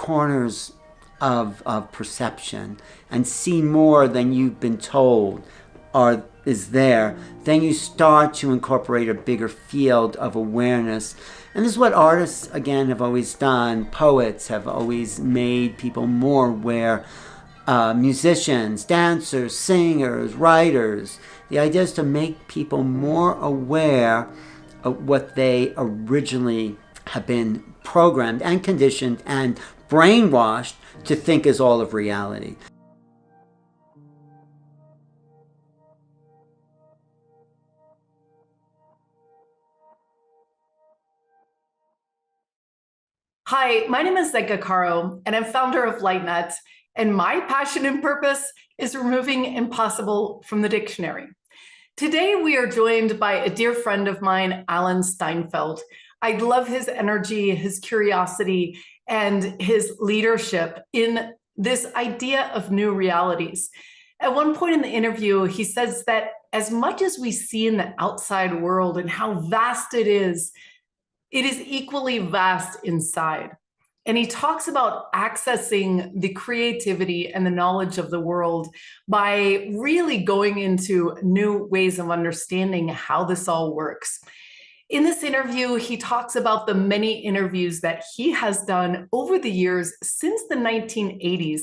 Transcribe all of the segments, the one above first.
corners of perception and see more than you've been told is there, then you start to incorporate a bigger field of awareness. And this is what artists, again, have always done. Poets have always made people more aware. Musicians, dancers, singers, writers. The idea is to make people more aware of what they originally have been programmed and conditioned and brainwashed to think is all of reality. Hi, my name is Zenka Caro, and I'm founder of LightNet, and my passion and purpose is removing impossible from the dictionary. Today, we are joined by a dear friend of mine, Alan Steinfeld. I love his energy, his curiosity, and his leadership in this idea of new realities. At one point in the interview, he says that as much as we see in the outside world and how vast it is equally vast inside. And he talks about accessing the creativity and the knowledge of the world by really going into new ways of understanding how this all works. In this interview, he talks about the many interviews that he has done over the years since the 1980s.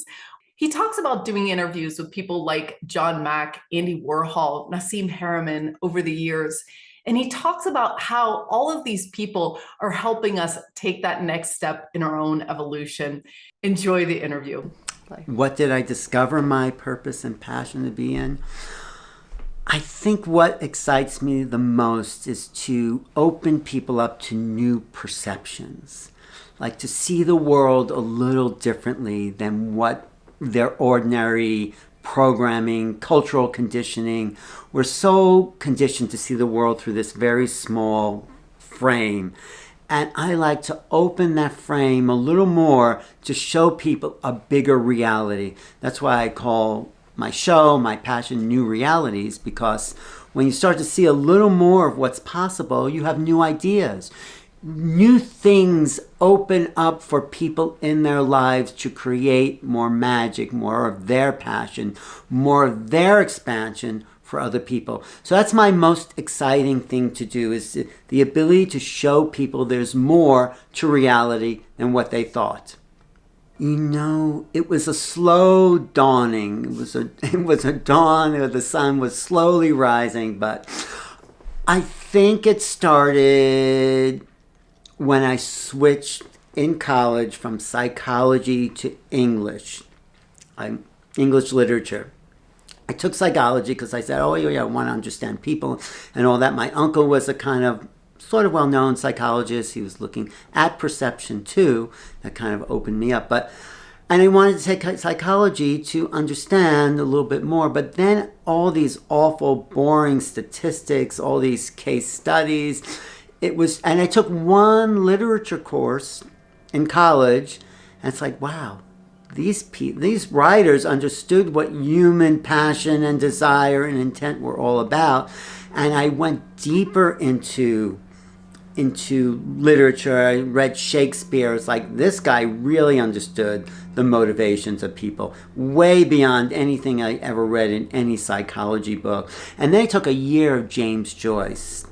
He talks about doing interviews with people like John Mack, Andy Warhol, Nassim Haramein over the years. And he talks about how all of these people are helping us take that next step in our own evolution. Enjoy the interview. Bye. What did I discover my purpose and passion to be in? I think what excites me the most is to open people up to new perceptions, like to see the world a little differently than what their ordinary programming, cultural conditioning. We're so conditioned to see the world through this very small frame. And I like to open that frame a little more to show people a bigger reality. That's why I call my show, my passion, New Realities, because when you start to see a little more of what's possible, you have new ideas. New things open up for people in their lives to create more magic, more of their passion, more of their expansion for other people. So that's my most exciting thing to do, is the ability to show people there's more to reality than what they thought. You know, it was a slow dawning. It was a dawn where the sun was slowly rising, but I think it started when I switched in college from psychology to English literature. I took psychology because I said, oh yeah, I want to understand people and all that. My uncle was a kind of sort of well-known psychologist. He was looking at perception too. That kind of opened me up. And I wanted to take psychology to understand a little bit more. But then all these awful, boring statistics, all these case studies, and I took one literature course in college, and it's like, wow, these writers understood what human passion and desire and intent were all about. And I went deeper into literature. I read Shakespeare. It's like, this guy really understood the motivations of people, way beyond anything I ever read in any psychology book. And then I took a year of James Joyce,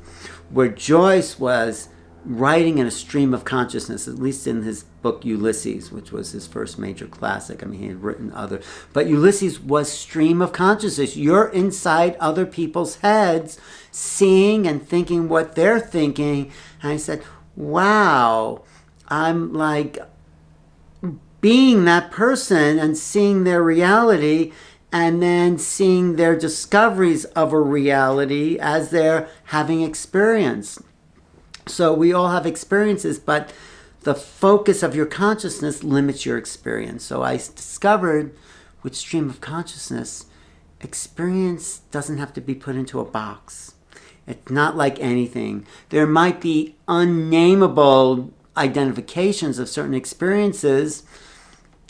where Joyce was writing in a stream of consciousness, at least in his book Ulysses, which was his first major classic. I mean, he had written other, but Ulysses was stream of consciousness. You're inside other people's heads, seeing and thinking what they're thinking. And I said, wow, I'm like being that person and seeing their reality, and then seeing their discoveries of a reality as they're having experience. So we all have experiences, but the focus of your consciousness limits your experience. So I discovered with stream of consciousness, experience doesn't have to be put into a box. It's not like anything. There might be unnameable identifications of certain experiences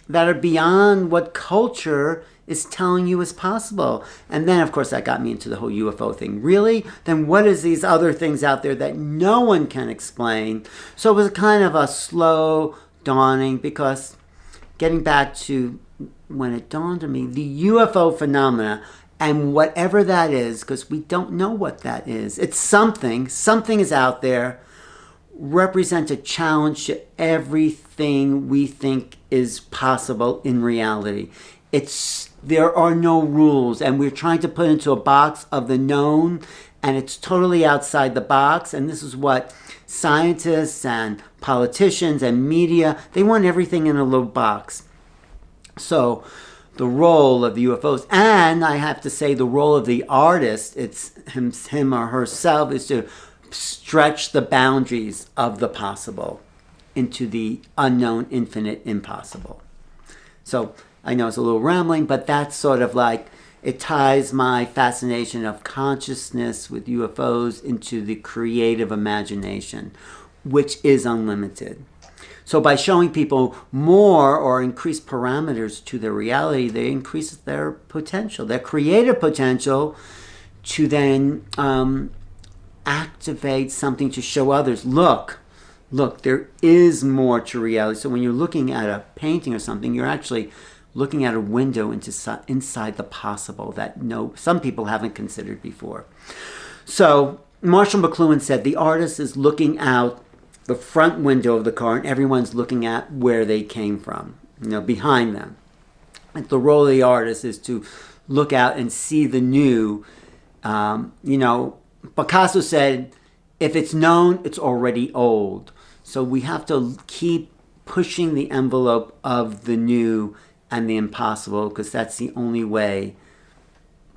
that are beyond what culture is telling you is possible. And then, of course, that got me into the whole UFO thing. Really? Then what is these other things out there that no one can explain? So it was kind of a slow dawning, because getting back to when it dawned on me, the UFO phenomena, and whatever that is, because we don't know what that is. It's something is out there, represents a challenge to everything we think is possible in reality. There are no rules, and we're trying to put into a box of the known, and it's totally outside the box. And this is what scientists and politicians and media, they want everything in a little box. So the role of the UFOs, and I have to say the role of the artist, it's him or herself, is to stretch the boundaries of the possible into the unknown, infinite, impossible. So I know it's a little rambling, but that's sort of like, it ties my fascination of consciousness with UFOs into the creative imagination, which is unlimited. So by showing people more or increased parameters to their reality, they increase their potential, their creative potential, to then activate something to show others, look, there is more to reality. So when you're looking at a painting or something, you're actually looking at a window inside the possible that some people haven't considered before. So Marshall McLuhan said the artist is looking out the front window of the car, and everyone's looking at where they came from, behind them. And the role of the artist is to look out and see the new. Picasso said, if it's known, it's already old. So we have to keep pushing the envelope of the new and the impossible, because that's the only way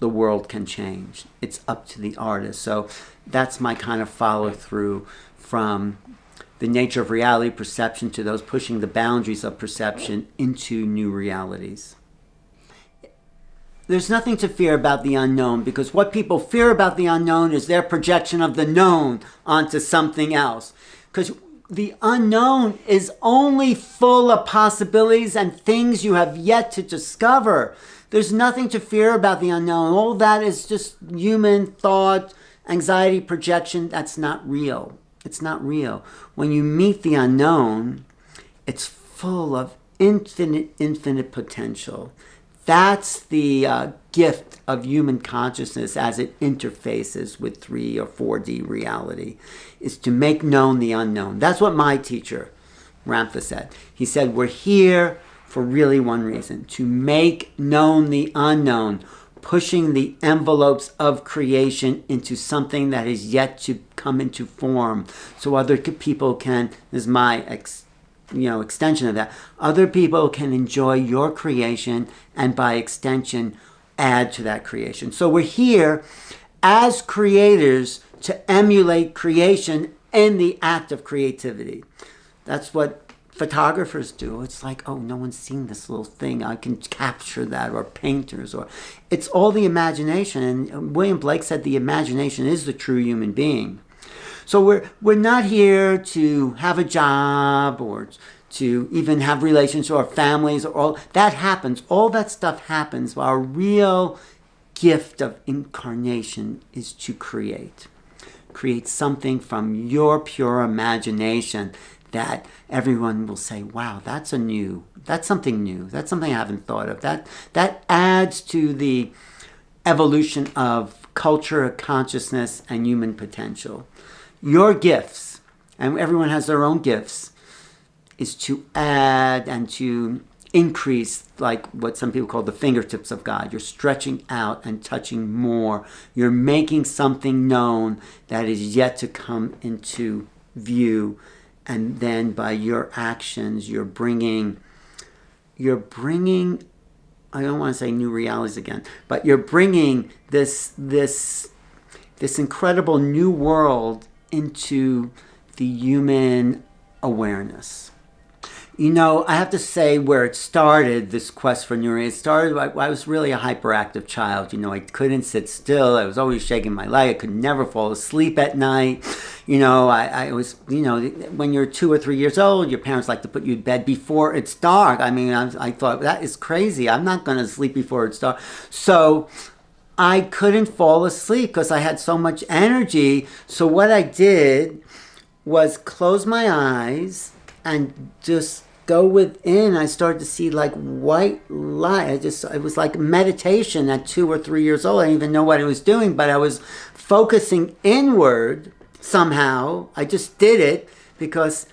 the world can change. It's up to the artist. So that's my kind of follow through from the nature of reality perception to those pushing the boundaries of perception into new realities. There's nothing to fear about the unknown, because what people fear about the unknown is their projection of the known onto something else. Because the unknown is only full of possibilities and things you have yet to discover. There's nothing to fear about the unknown. All that is just human thought, anxiety, projection. That's not real. It's not real. When you meet the unknown, it's full of infinite potential. That's the gift of human consciousness as it interfaces with 3 or 4D reality, is to make known the unknown. That's what my teacher, Ramtha, said. He said, we're here for really one reason, to make known the unknown, pushing the envelopes of creation into something that is yet to come into form, so other people can, this is my extension of that, other people can enjoy your creation and by extension add to that creation. So we're here as creators to emulate creation in the act of creativity. That's what photographers do. It's like, oh, no one's seen this little thing, I can capture that. Or painters, or it's all the imagination. And William Blake said the imagination is the true human being. So we're not here to have a job or to even have relations or families, or all that happens. All that stuff happens. Our real gift of incarnation is to create something from your pure imagination that everyone will say, wow, that's something new. That's something I haven't thought of. That adds to the evolution of culture, consciousness, and human potential. Your gifts, and everyone has their own gifts, is to add and to increase, like what some people call the fingertips of God. You're stretching out and touching more. You're making something known that is yet to come into view. And then by your actions, you're bringing, I don't want to say new realities again, but you're bringing this incredible new world into the human awareness. I have to say where it started, this quest for new reality, it started, I was really a hyperactive child. I couldn't sit still. I was always shaking my leg. I could never fall asleep at night. I was, when you're 2 or 3 years old, your parents like to put you to bed before it's dark. I thought, that is crazy. I'm not going to sleep before it's dark. So I couldn't fall asleep because I had so much energy. So what I did was close my eyes and just go within, I started to see like white light. It was like meditation at 2 or 3 years old. I didn't even know what I was doing, but I was focusing inward somehow. I just did it because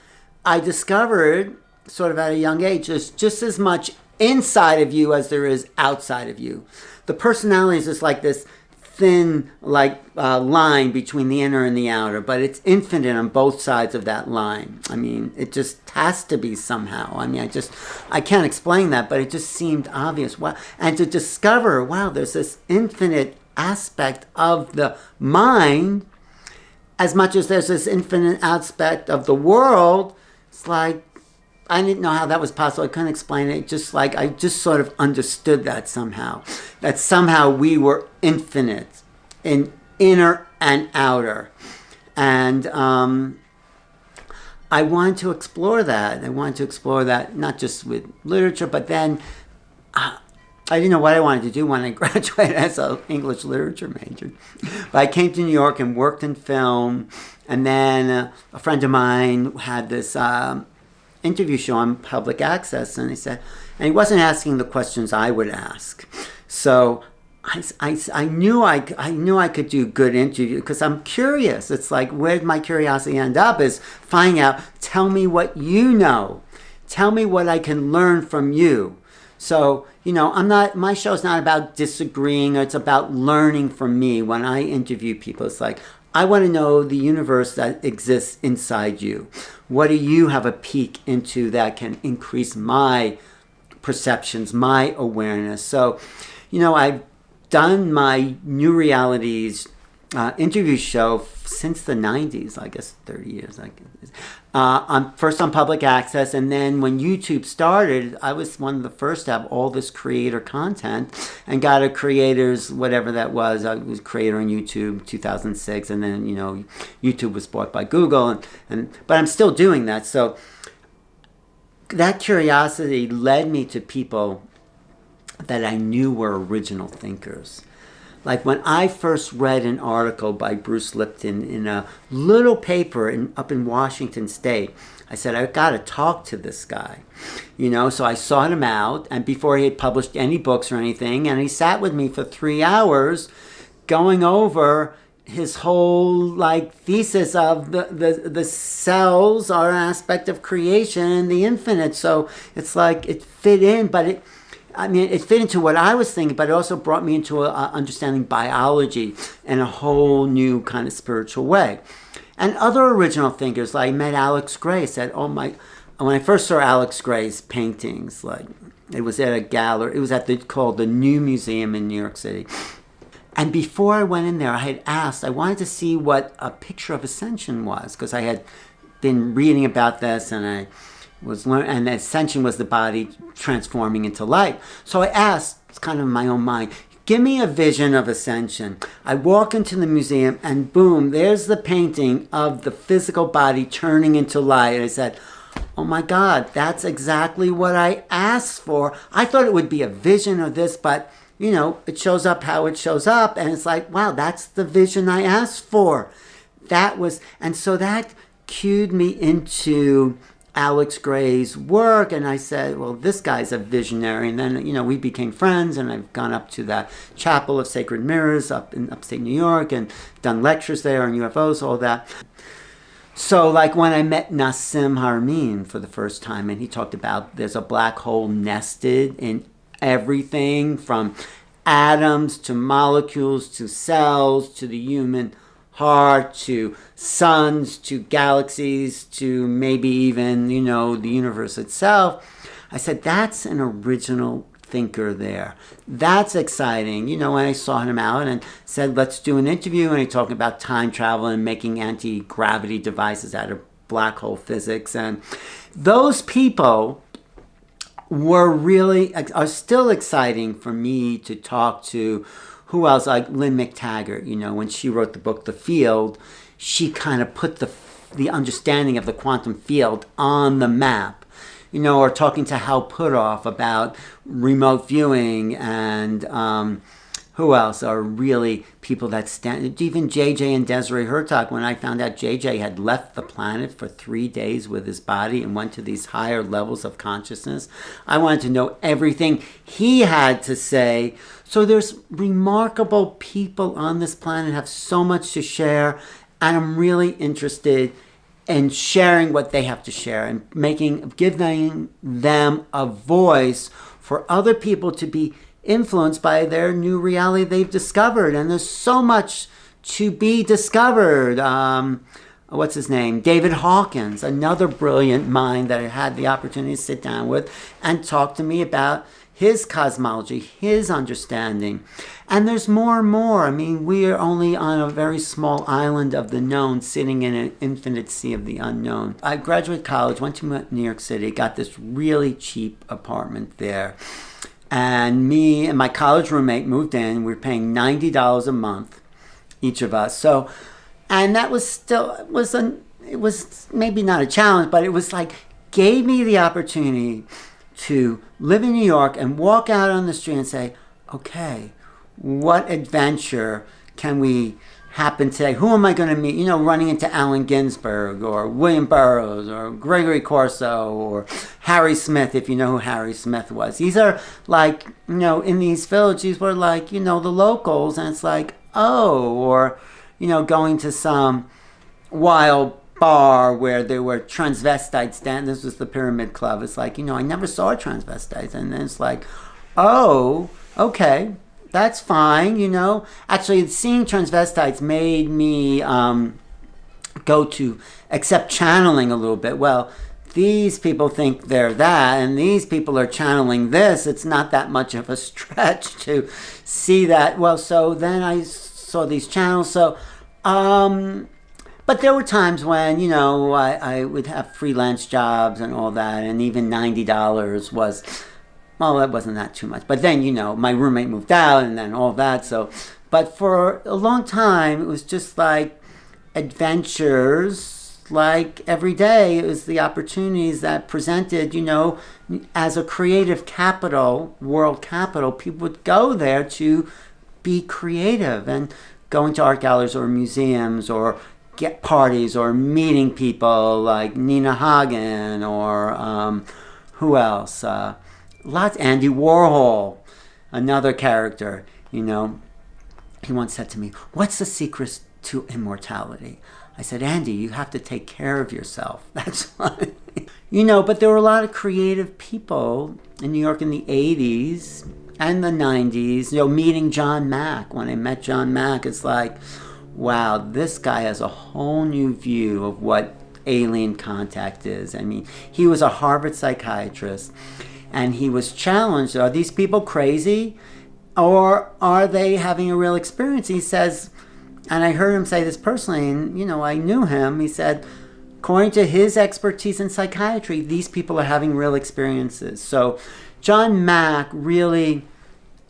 I discovered sort of at a young age, there's just as much inside of you as there is outside of you. The personality is just like this thin line between the inner and the outer, but it's infinite on both sides of that line. I mean, it just has to be somehow. I mean, I can't explain that, but it just seemed obvious. Wow. And to discover, wow, there's this infinite aspect of the mind as much as there's this infinite aspect of the world. It's like, I didn't know how that was possible. I couldn't explain it. Just like, I just sort of understood that somehow. That somehow we were infinite in inner and outer. And I wanted to explore that. I wanted to explore that not just with literature, but then I didn't know what I wanted to do when I graduated as an English literature major. But I came to New York and worked in film. And then a friend of mine had this interview show on public access, and he wasn't asking the questions I would ask. So I knew I could do good interview because I'm curious. It's like, where did my curiosity end up is finding out, tell me what you know. Tell me what I can learn from you. So, my show's not about disagreeing, it's about learning from me. When I interview people, it's like, I want to know the universe that exists inside you. What do you have a peek into that can increase my perceptions, my awareness? So, I've done my New Realities interview show since the 90s, I guess 30 years. First on public access, and then when YouTube started, I was one of the first to have all this creator content and got a creator's, whatever that was. I was creator on YouTube 2006, and then, YouTube was bought by Google, but I'm still doing that. So that curiosity led me to people that I knew were original thinkers. Like when I first read an article by Bruce Lipton in a little paper up in Washington State, I said, I've got to talk to this guy. So I sought him out, and before he had published any books or anything, and he sat with me for 3 hours going over his whole thesis of the cells are an aspect of creation and the infinite. So it's like it fit in, but it fit into what I was thinking, but it also brought me into understanding biology in a whole new kind of spiritual way. And other original thinkers, like I met Alex Gray, said, when I first saw Alex Gray's paintings, it was at a gallery, it was called the New Museum in New York City. And before I went in there, I wanted to see what a picture of ascension was, because I had been reading about this, and and ascension was the body transforming into light. So I asked, it's kind of in my own mind, give me a vision of ascension. I walk into the museum and boom, there's the painting of the physical body turning into light. I said, oh my God, that's exactly what I asked for. I thought it would be a vision of this, but it shows up how it shows up. And it's like, wow, that's the vision I asked for. And so that cued me into Alex Gray's work, and I said, well, this guy's a visionary. And then, we became friends, and I've gone up to that Chapel of Sacred Mirrors up in upstate New York and done lectures there on UFOs, all that. So, when I met Nassim Haramein for the first time, and he talked about there's a black hole nested in everything from atoms to molecules to cells to the human heart to suns to galaxies to maybe even, the universe itself. I said, that's an original thinker there. That's exciting. When I saw him out and said, let's do an interview, and he talked about time travel and making anti-gravity devices out of black hole physics. And those people are still exciting for me to talk to. Who else? Like Lynn McTaggart, when she wrote the book, The Field, she kind of put the understanding of the quantum field on the map. Or talking to Hal Puthoff about remote viewing, and Who else are really people that stand? Even JJ and Desiree Hurtak, when I found out JJ had left the planet for 3 days with his body and went to these higher levels of consciousness, I wanted to know everything he had to say. So there's remarkable people on this planet, have so much to share, and I'm really interested in sharing what they have to share and giving them a voice for other people to be influenced by their new reality they've discovered. And there's so much to be discovered. What's his name? David Hawkins, another brilliant mind that I had the opportunity to sit down with and talk to me about his cosmology, his understanding. And there's more and more. I mean, we are only on a very small island of the known, sitting in an infinite sea of the unknown. I graduated college, went to New York City, got this really cheap apartment there. And me and my college roommate moved in. We were paying $90 a month, each of us. So, and that was still, it was maybe not a challenge, but it was like, gave me the opportunity to live in New York and walk out on the street and say, okay, what adventure can we happen today? Who am I going to meet? You know, running into Allen Ginsberg or William Burroughs or Gregory Corso or Harry Smith, if you know who Harry Smith was. These are like, you know, in these villages, these were like, you know, the locals. And it's like, oh, or, you know, going to some wild bar where there were transvestites dancing. This was the Pyramid Club. It's like, you know, I never saw transvestites. And then it's like, oh, okay, that's fine, you know. Actually, seeing transvestites made me go to accept channeling a little bit. Well, these people think they're that, and these people are channeling this. It's not that much of a stretch to see that. Well, so then I saw these channels. So, but there were times when, you know, I would have freelance jobs and all that, and even $90 was, well, that wasn't that too much. But then, you know, my roommate moved out and then all that. So, but for a long time, it was just like adventures, like every day. It was the opportunities that presented, you know, as a creative capital, world capital, people would go there to be creative and going to art galleries or museums or get parties or meeting people like Nina Hagen or who else? Lots. Andy Warhol, another character. You know, he once said to me, "What's the secret to immortality?" I said, "Andy, you have to take care of yourself." That's why. You know, but there were a lot of creative people in New York in the 80s and the 90s. You know, meeting John Mack. When I met John Mack, it's like, wow, this guy has a whole new view of what alien contact is. I mean, he was a Harvard psychiatrist, and he was challenged. Are these people crazy, or are they having a real experience? He says, and I heard him say this personally, and, you know, I knew him. He said, according to his expertise in psychiatry, these people are having real experiences. So John Mack really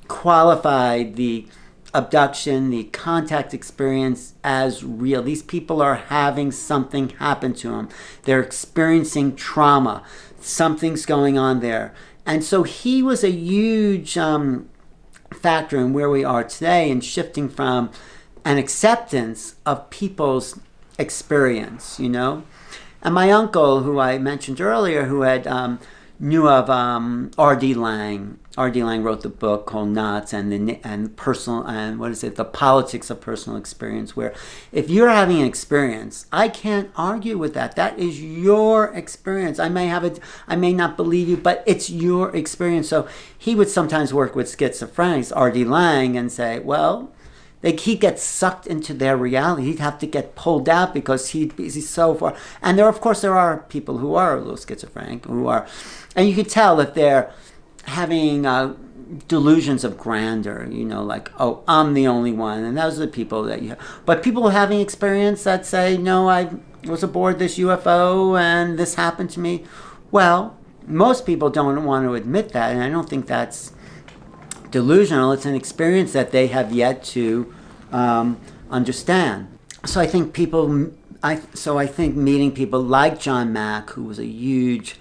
qualified the abduction, the contact experience as real. These people are having something happen to them. They're experiencing trauma. Something's going on there. And so he was a huge factor in where we are today in shifting from an acceptance of people's experience, you know. And my uncle, who I mentioned earlier, who had knew of R.D. Laing. R.D. Laing wrote the book called Knots and personal, and what is it, The Politics of Personal Experience, where if you're having an experience, I can't argue with that. That is your experience. I may have it, I may not believe you, but it's your experience. So he would sometimes work with schizophrenics, R.D. Laing, and say, well, he'd get sucked into their reality. He'd have to get pulled out because he's so far. And there, of course, there are people who are a little schizophrenic, who are, and you could tell if they're having delusions of grandeur, you know, like, oh, I'm the only one. And those are the people that you have. But people having experience that say, no, I was aboard this UFO and this happened to me. Well, most people don't want to admit that, and I don't think that's delusional. It's an experience that they have yet to understand. So I think I think meeting people like John Mack, who was a huge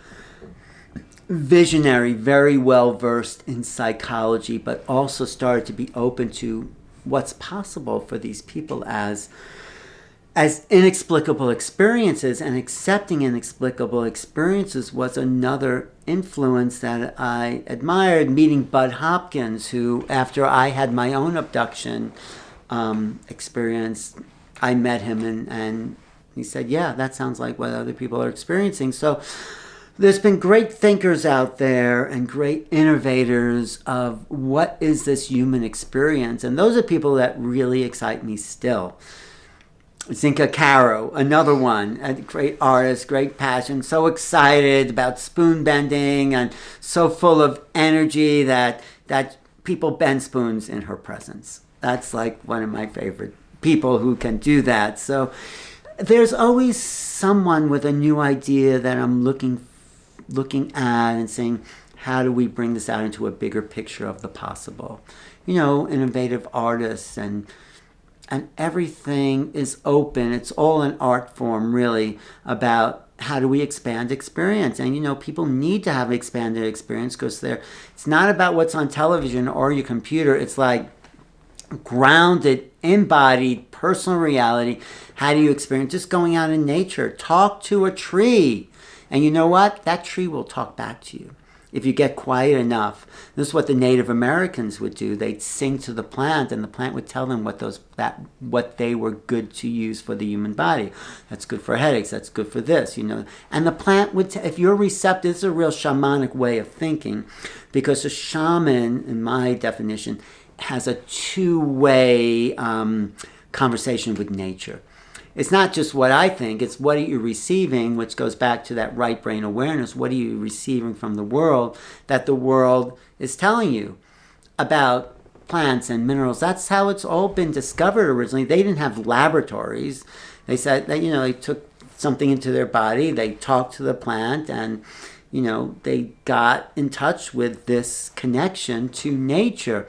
visionary, very well versed in psychology, but also started to be open to what's possible for these people as inexplicable experiences. And accepting inexplicable experiences was another influence that I admired. Meeting Bud Hopkins, who, after I had my own abduction experience, I met him, and he said, yeah, that sounds like what other people are experiencing. So there's been great thinkers out there and great innovators of what is this human experience. And those are people that really excite me still. Zinka Caro, another one, a great artist, great passion, so excited about spoon bending and so full of energy that people bend spoons in her presence. That's like one of my favorite people who can do that. So there's always someone with a new idea that I'm looking at and saying, how do we bring this out into a bigger picture of the possible? Innovative artists and everything is open. It's all an art form, really, about how do we expand experience. And, people need to have expanded experience because it's not about what's on television or your computer. It's like grounded, embodied, personal reality. How do you experience just going out in nature? Talk to a tree. And you know what? That tree will talk back to you. If you get quiet enough. This is what the Native Americans would do. They'd sing to the plant, and the plant would tell them what they were good to use for the human body. That's good for headaches. That's good for this, And the plant would, if you're receptive, it's a real shamanic way of thinking, because a shaman, in my definition, has a two-way conversation with nature. It's not just what I think, it's what are you receiving, which goes back to that right brain awareness. What are you receiving from the world that the world is telling you about plants and minerals? That's how it's all been discovered originally. They didn't have laboratories. They said that, they took something into their body, they talked to the plant, and, they got in touch with this connection to nature.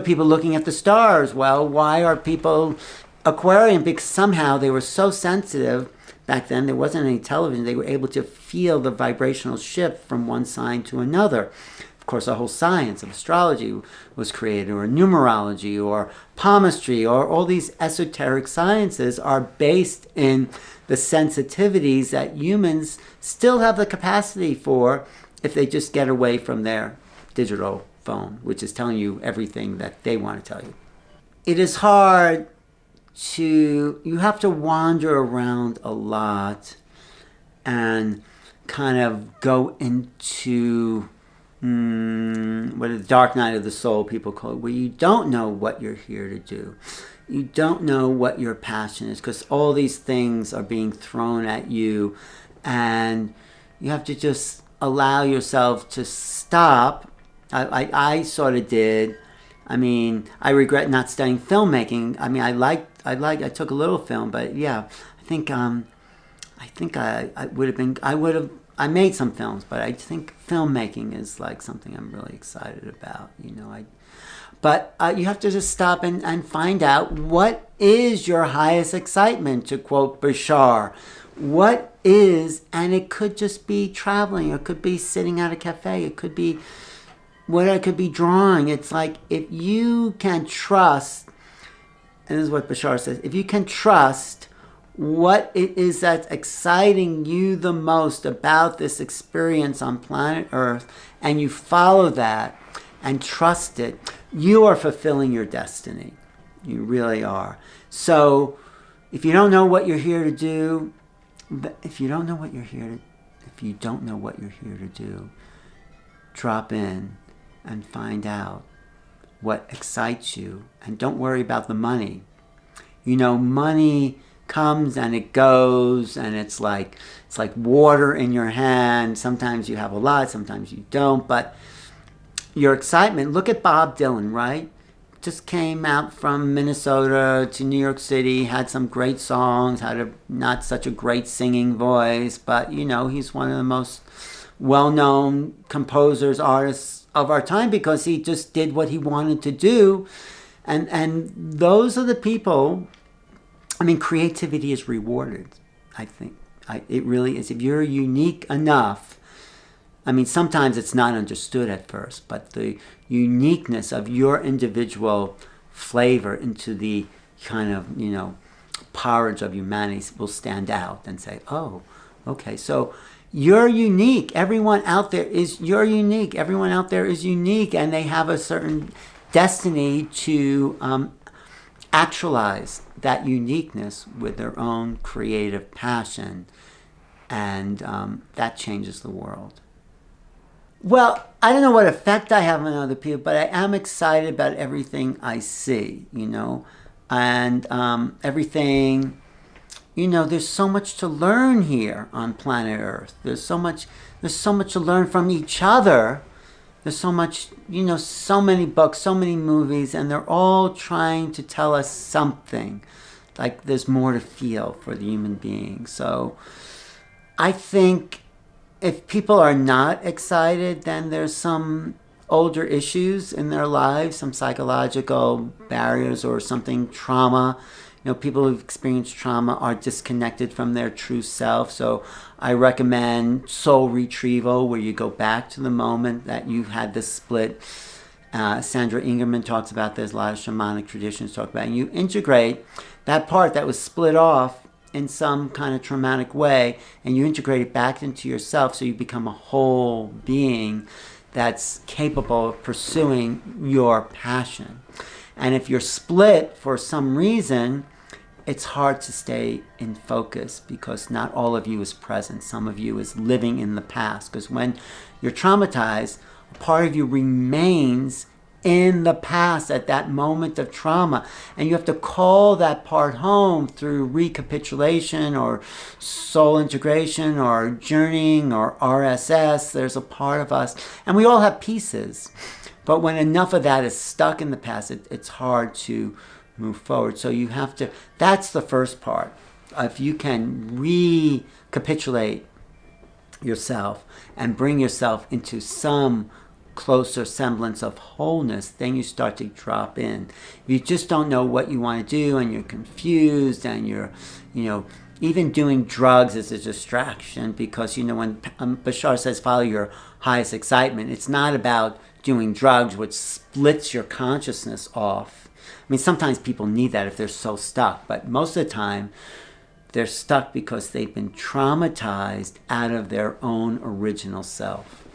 People looking at the stars. Well, why are people Aquarium? Because somehow they were so sensitive. Back then there wasn't any television. They were able to feel the vibrational shift from one sign to another. Of course, a whole science of astrology was created, or numerology, or palmistry, or all these esoteric sciences are based in the sensitivities that humans still have the capacity for if they just get away from their digital phone, which is telling you everything that they want to tell you. It is hard you have to wander around a lot and kind of go into what the dark night of the soul, people call it, where you don't know what you're here to do. You don't know what your passion is, because all these things are being thrown at you, and you have to just allow yourself to stop. I sort of did. I regret not studying filmmaking. I took a little film, but yeah, I made some films, but I think filmmaking is like something I'm really excited about, But you have to just stop and find out what is your highest excitement, to quote Bashar. What is, and it could just be traveling, it could be sitting at a cafe, it could be drawing. It's like, if you can trust, and this is what Bashar says, if you can trust what it is that's exciting you the most about this experience on planet Earth, and you follow that and trust it, you are fulfilling your destiny. You really are. So if you don't know what you're here to do, drop in and find out what excites you, and don't worry about the money. Money comes and it goes, and it's like water in your hand. Sometimes you have a lot, sometimes you don't, but your excitement, look at Bob Dylan, right? Just came out from Minnesota to New York City, had some great songs, had not such a great singing voice, but he's one of the most well-known composers, artists of our time, because he just did what he wanted to do. And those are the people. Creativity is rewarded, I think. It really is. If you're unique enough, I mean, sometimes it's not understood at first, but the uniqueness of your individual flavor into the kind of, porridge of humanity will stand out and say, oh, okay, so you're unique. Everyone out there is unique. Everyone out there is unique, and they have a certain destiny to actualize that uniqueness with their own creative passion, and that changes the world. Well, I don't know what effect I have on other people, but I am excited about everything I see, and everything, there's so much to learn here on planet Earth. There's so much to learn from each other. There's so much, so many books, so many movies, and they're all trying to tell us something. Like there's more to feel for the human being. So I think if people are not excited, then there's some older issues in their lives, some psychological barriers or something, trauma. People who've experienced trauma are disconnected from their true self. So I recommend soul retrieval, where you go back to the moment that you had this split. Sandra Ingerman talks about this, a lot of shamanic traditions talk about it. And you integrate that part that was split off in some kind of traumatic way, and you integrate it back into yourself, so you become a whole being that's capable of pursuing your passion. And if you're split for some reason, it's hard to stay in focus, because not all of you is present. Some of you is living in the past, because when you're traumatized, a part of you remains in the past at that moment of trauma, and you have to call that part home through recapitulation or soul integration or journeying or RSS. There's a part of us, and we all have pieces, but when enough of that is stuck in the past, it's hard to move forward. So you have to, that's the first part. If you can recapitulate yourself and bring yourself into some closer semblance of wholeness, then you start to drop in. If you just don't know what you want to do, and you're confused, and you're, even doing drugs is a distraction, because, when Bashar says follow your highest excitement, it's not about doing drugs, which splits your consciousness off. I mean, sometimes people need that if they're so stuck, but most of the time they're stuck because they've been traumatized out of their own original self.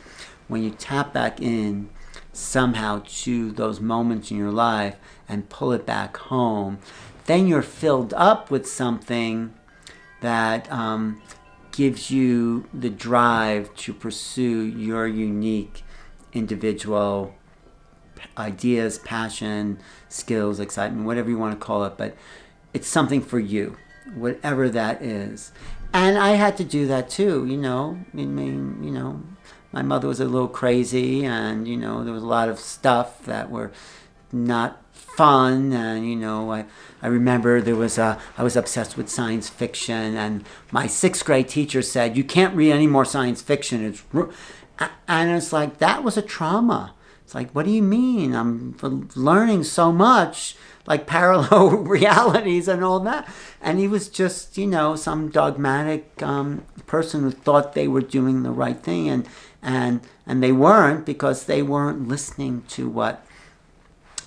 When you tap back in somehow to those moments in your life and pull it back home, then you're filled up with something that gives you the drive to pursue your unique individual ideas, passion, skills, excitement, whatever you want to call it, but it's something for you, whatever that is. And I had to do that too, my mother was a little crazy, and, there was a lot of stuff that were not fun. And, I remember I was obsessed with science fiction, and my 6th grade teacher said, you can't read any more science fiction. And it's like, that was a trauma. It's like, what do you mean? I'm learning so much, like parallel realities and all that. And he was just, some dogmatic person who thought they were doing the right thing, and they weren't, because they weren't listening to what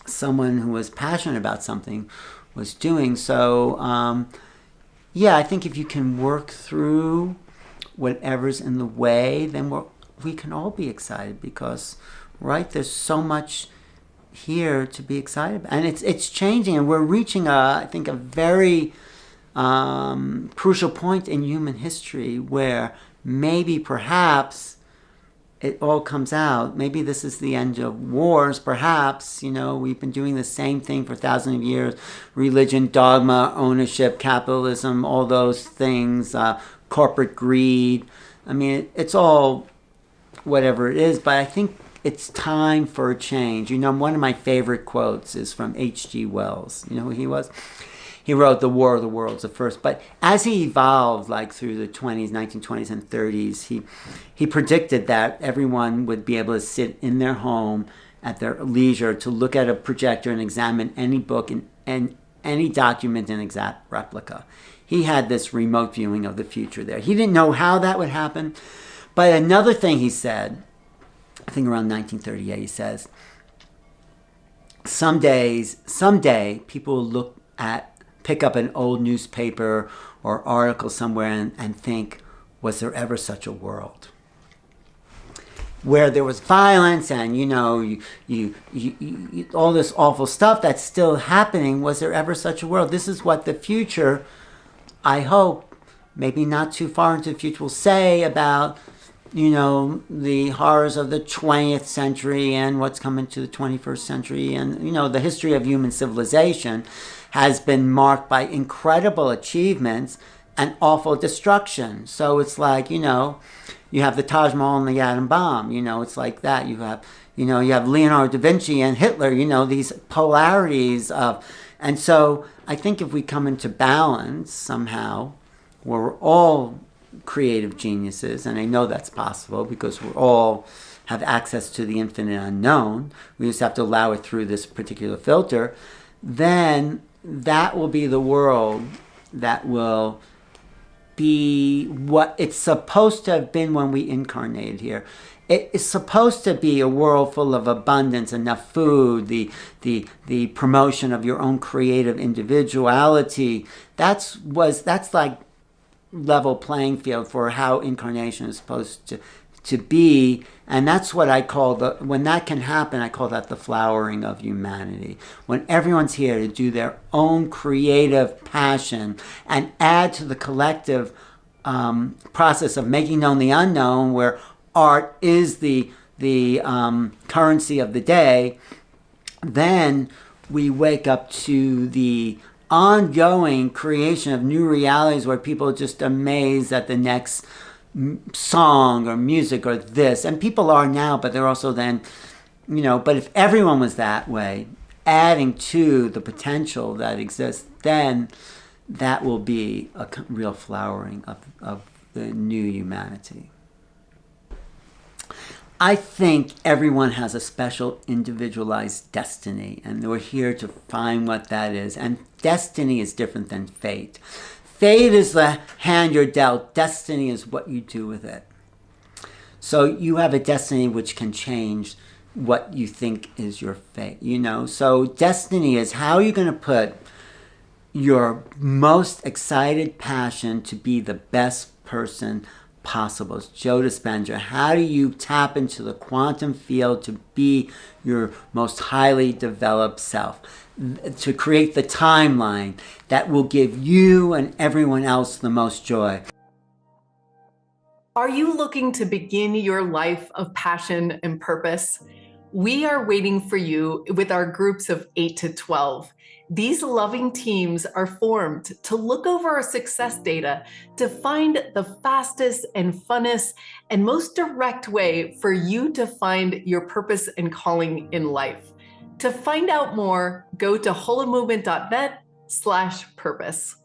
someone who was passionate about something was doing. So, I think if you can work through whatever's in the way, then we can all be excited, because, right, there's so much here to be excited about, and it's changing, and we're reaching I think a very crucial point in human history where maybe perhaps it all comes out. Maybe this is the end of wars, perhaps. We've been doing the same thing for thousands of years. Religion, dogma, ownership, capitalism, all those things, corporate greed. I mean, it's all whatever it is, but I think it's time for a change. One of my favorite quotes is from H.G. Wells. You know who he was? He wrote The War of the Worlds, the first. But as he evolved, like through the 1920s and 30s, he predicted that everyone would be able to sit in their home at their leisure to look at a projector and examine any book and any document in exact replica. He had this remote viewing of the future there. He didn't know how that would happen, But another thing he said, I think around 1938, he says, someday people will pick up an old newspaper or article somewhere and think, was there ever such a world? Where there was violence and, all this awful stuff that's still happening, was there ever such a world? This is what the future, I hope, maybe not too far into the future, will say about, the horrors of the 20th century and what's coming to the 21st century. And, the history of human civilization has been marked by incredible achievements and awful destruction. So it's like, you have the Taj Mahal and the atom bomb, it's like that. You have Leonardo da Vinci and Hitler, these polarities of, and so I think if we come into balance somehow, where we're all creative geniuses, and I know that's possible because we all have access to the infinite unknown, we just have to allow it through this particular filter, then that will be the world that will be what it's supposed to have been when we incarnated here. It is supposed to be a world full of abundance, enough food, the promotion of your own creative individuality. That's like level playing field for how incarnation is supposed to be. And that's what I call when that can happen, I call that the flowering of humanity. When everyone's here to do their own creative passion and add to the collective process of making known the unknown, where art is the currency of the day, then we wake up to the ongoing creation of new realities where people are just amazed at the next song or music or this. And people are now, but they're also then, but if everyone was that way, adding to the potential that exists, then that will be a real flowering of the new humanity. I think everyone has a special individualized destiny, and we're here to find what that is. And destiny is different than fate. Fate is the hand you're dealt. Destiny is what you do with it. So you have a destiny which can change what you think is your fate, So destiny is how you're going to put your most excited passion to be the best person possible. It's Joe Dispenza. How do you tap into the quantum field to be your most highly developed self? To create the timeline that will give you and everyone else the most joy. Are you looking to begin your life of passion and purpose? We are waiting for you with our groups of 8 to 12. These loving teams are formed to look over our success data to find the fastest and funnest and most direct way for you to find your purpose and calling in life. To find out more, go to holomovement.net/purpose.